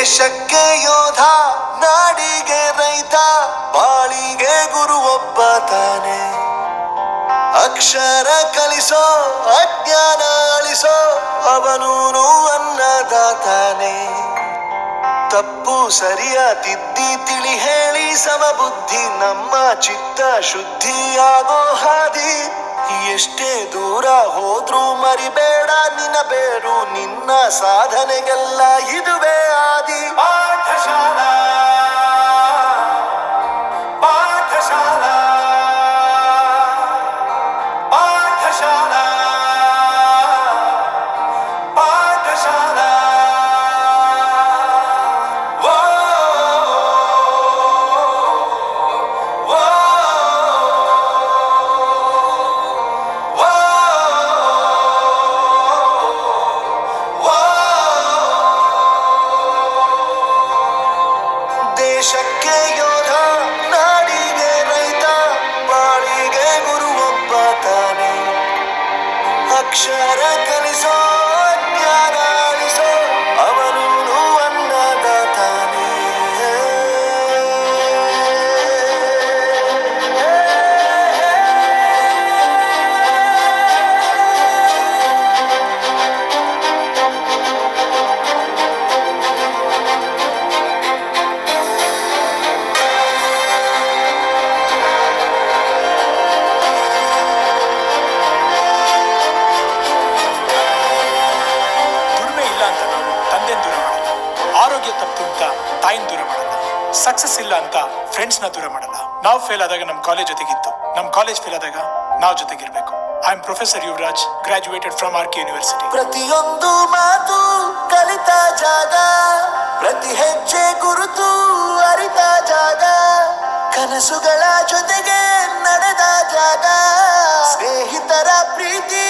ದೇಶಕ್ಕೆ ಯೋಧ, ನಾಡಿಗೆ ರೈತ, ಬಾಳಿಗೆ ಗುರು ಒಬ್ಬ ತಾನೆ. ಅಕ್ಷರ ಕಲಿಸೋ, ಅಜ್ಞಾನ ಅಳಿಸೋ, ಅವನೂನು ಅನ್ನದಾತಾನೆ. ತಪ್ಪು ಸರಿಯ ತಿದ್ದಿ ತಿಳಿ ಹೇಳಿ ಸಮಬುದ್ಧಿ, ನಮ್ಮ ಚಿತ್ತ ಶುದ್ಧಿಯಾಗೋ ಹಾದಿ. ಎಷ್ಟೇ ದೂರ ಹೋದ್ರೂ ಮರಿಬೇಡ ನಿನ್ನ ಬೇರು, ನಿನ್ನ ಸಾಧನೆಗೆಲ್ಲ ಇದುವೇ ಆದಿ. ಪಾಠಶಾಲಾ ಪಾಠಶಾಲಾ ಪಾಠಶಾಲಾ ಪಾಠಶಾಲಾ. ದೇಶಕ್ಕೆ ಯೋಧ, ನಾಡಿಗೆ ರೈತ, ಬಾಳಿಗೆ ಗುರು ಒಬ್ಬ ತಾನೆ. ಅಕ್ಷರ ಕಲಿಸೋ, ಜ್ಞಾನ ಅಳಿಸೋ, ಅವನೂನು ಅನ್ನದಾತಾನೆ. ದುಡಿಮೆ ಇಲ್ಲ ಅಂತ ನಾವು ತಂದೆ ದೂರ ಮಾಡಲ್ಲ, ಆರೋಗ್ಯ ತಪ್ಪು ಅಂತ ತಾಯಿನ ದೂರ ಮಾಡಲ್ಲ, ಸಕ್ಸಸ್ ಇಲ್ಲ ಅಂತ ಫ್ರೆಂಡ್ಸ್ನ ದೂರ ಮಾಡಲ್ಲ. ನಾವು ಫೇಲ್ ಆದಾಗ ನಮ್ಮ ಕಾಲೇಜ್ ಜೊತೆಗಿತ್ತು, ನಮ್ಮ ಕಾಲೇಜ್ ಫೇಲ್ ಆದಾಗ ನಾವು ಜೊತೆಗಿರ್ಬೇಕು. I am professor Yuvraj, graduated from R K university. ಪ್ರತಿಯೊಂದು ಮಾತು ಕಲಿತ ಜಾಗ, ಪ್ರತಿ ಹೆಜ್ಜೆ ಗುರುತು ಅರಿತ ಜಾಗ, ಕನಸುಗಳ ಜೊತೆಗೆ ನಡೆದ ಜಾಗ, ಸ್ನೇಹಿತರ ಪ್ರೀತಿ